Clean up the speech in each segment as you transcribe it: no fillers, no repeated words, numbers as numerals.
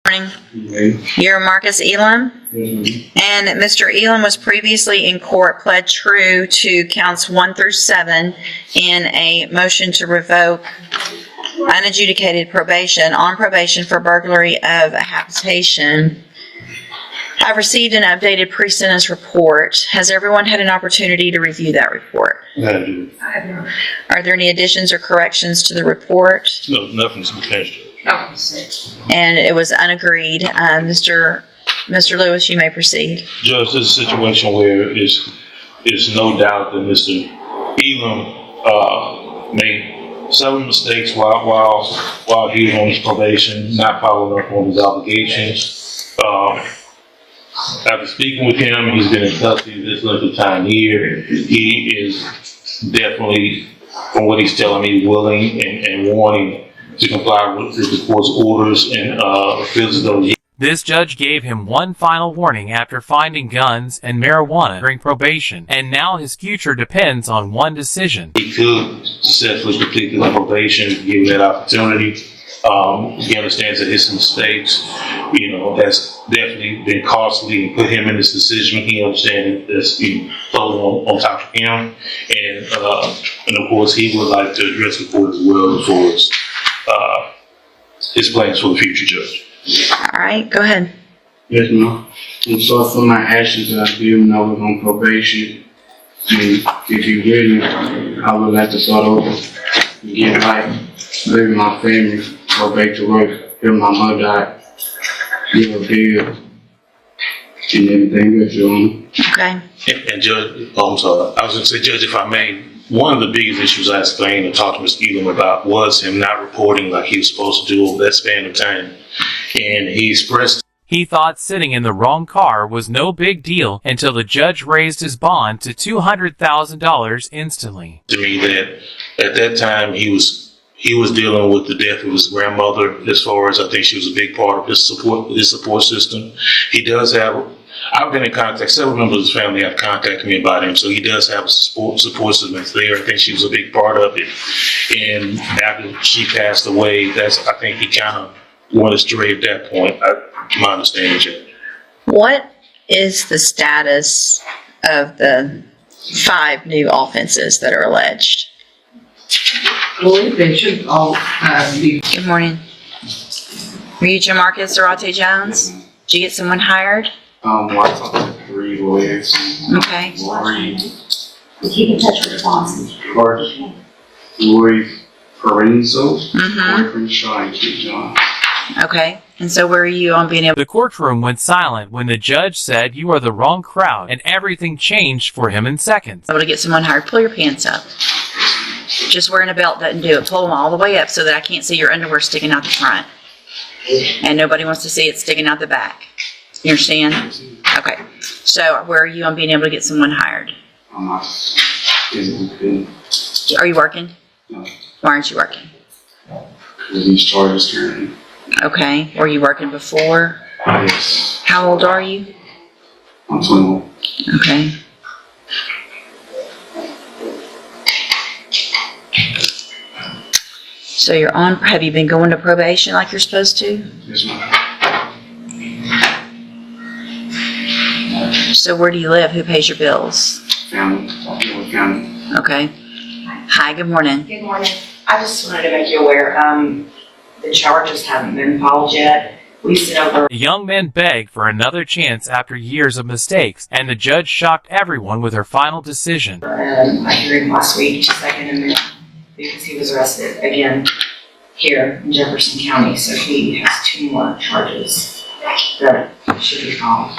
Morning. Okay. You're Marcus Elam, and Mr. Elam was previously in court pled true to counts 1 through 7 in a motion to revoke unadjudicated on probation for burglary of a habitation. I've received an updated pre-sentence report. Has everyone had an opportunity to review that report? I do. Are there any additions or corrections to the report? No, nothing's been changed. And it was unagreed. Mr. Lewis, you may proceed. Judge, this is a situation where it's no doubt that Mr. Elam made several mistakes while he was on his probation, not following up on his obligations. After speaking with him, he's been in custody this length of time here. He is definitely, from what he's telling me, willing and wanting to comply with the court's orders and feels as though This judge gave him one final warning after finding guns and marijuana during probation, and now his future depends on one decision. he could successfully complete his probation, given that opportunity. He understands that his mistakes, that's definitely been costly and put him in this decision. He understands that's falling on top of him. And of course, he would like to address the court as well as far as his plans for the future, Judge. All right, go ahead. Yes, ma'am. I'm sorry for my actions that I did when I was on probation. And if you hear me, I would like to start over and get right, live with my family, go back to work, help my mother out, give her bill, and everything else, Your Honor. Okay. And Judge, I'm sorry. I was going to say, Judge, if I may, one of the biggest issues I explained and talked to Mr. Elam about was him not reporting like he was supposed to do over that span of time. And he expressed He thought sitting in the wrong car was no big deal until the judge raised his bond to $200,000 instantly. to me that at that time he was dealing with the death of his grandmother. As far as I think she was a big part of his support system. He does have. I've been in contact. Several members of his family have contacted me about him, so he does have a support system that's there. I think she was a big part of it. And after she passed away, I think he kind of went astray at that point. My understanding, Judge. What is the status of the 5 new offenses that are alleged? Well, they should all be. Good morning. Were you Jamarcus Zarate Jones? Did you get someone hired? Well, I talked to 3 lawyers. Okay. Keep in touch with the boss. Lori Parenzo, Mm-hmm. Lori Crenshaw, and Kit John. Okay. And so where are you on being able The courtroom went silent when the judge said you are the wrong crowd, and everything changed for him in seconds. to get someone hired? Pull your pants up. Just wearing a belt doesn't do it. Pull them all the way up so that I can't see your underwear sticking out the front. And nobody wants to see it sticking out the back. You understand? Okay. So where are you on being able to get someone hired? I'm not physically fit. Are you working? No, Why aren't you working? because these charges currently. Okay. Were you working before? Yes, How old are you? I'm 21. Okay. So have you been going to probation like you're supposed to? Yes, ma'am. So where do you live? Who pays your bills? Family, with family. Okay. Hi, good morning. Good morning. I just wanted to make you aware, the charges haven't been filed yet. We sent over. The young man begged for another chance after years of mistakes, and the judge shocked everyone with her final decision. A hearing last week, just like in a minute, because he was arrested again here in Jefferson County. So he has 2 more charges that should be filed.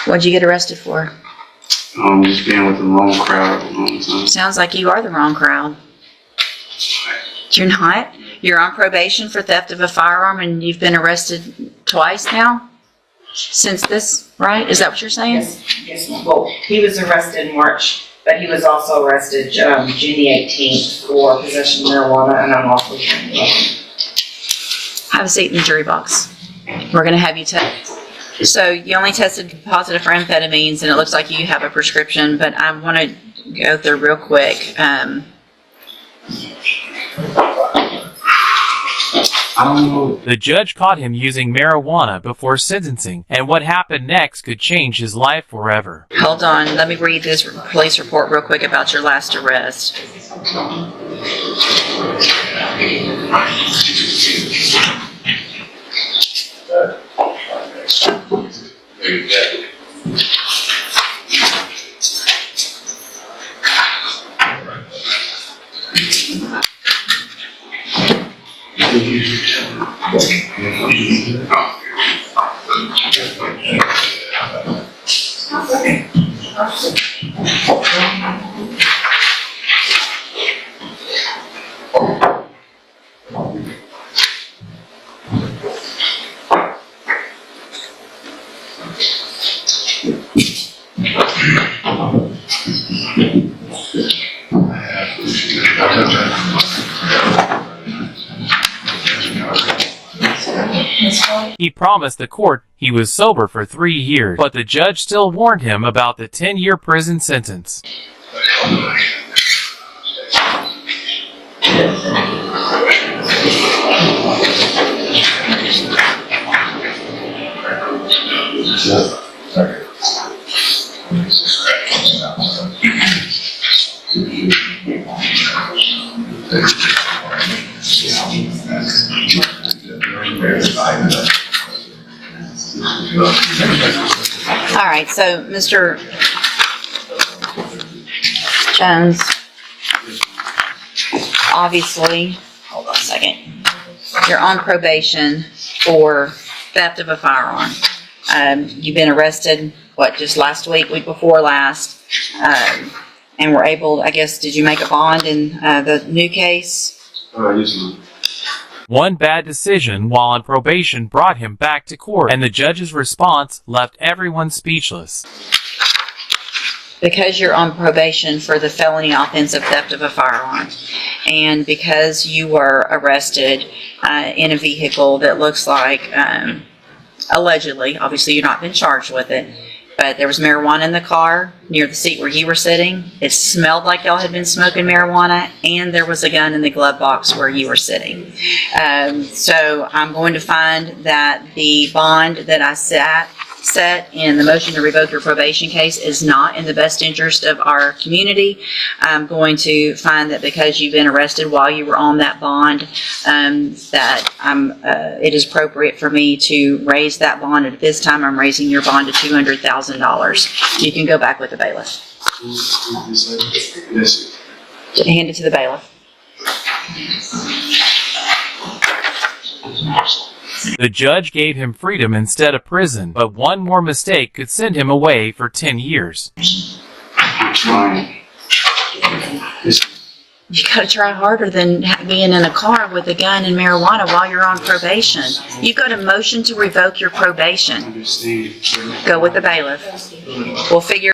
What'd you get arrested for? Just being with the wrong crowd at the wrong time. Sounds like you are the wrong crowd. You're not? You're on probation for theft of a firearm and you've been arrested twice now? Since this, right? Is that what you're saying? Yes, ma'am. Well, he was arrested in March, but he was also arrested June the 18th for possession of marijuana and unlawful carrying weapon. Have a seat in the jury box. We're going to have you test. So you only tested positive for amphetamines and it looks like you have a prescription, but I want to go through real quick. I don't know. The judge caught him using marijuana before sentencing, and what happened next could change his life forever. Hold on, let me read this police report real quick about your last arrest. He promised the court he was sober for 3 years, but the judge still warned him about the 10-year prison sentence. All right, so Mr. Jones, obviously, hold on a second, you're on probation for theft of a firearm. You've been arrested, just last week before last, and were able, I guess, did you make a bond in the new case? Yes, ma'am. One bad decision while on probation brought him back to court, and the judge's response left everyone speechless. Because you're on probation for the felony offensive theft of a firearm, and because you were arrested in a vehicle that looks like, allegedly, obviously you've not been charged with it, but there was marijuana in the car near the seat where you were sitting. It smelled like y'all had been smoking marijuana, and there was a gun in the glove box where you were sitting. So I'm going to find that the bond that I set in the motion to revoke your probation case is not in the best interest of our community. I'm going to find that because you've been arrested while you were on that bond, it is appropriate for me to raise that bond. At this time, I'm raising your bond to $200,000. You can go back with the bailiff. Yes. Hand it to the bailiff. The judge gave him freedom instead of prison, but one more mistake could send him away for 10 years. I'm trying. You gotta try harder than being in a car with a gun and marijuana while you're on probation. You've got a motion to revoke your probation. Understand. Go with the bailiff. We'll figure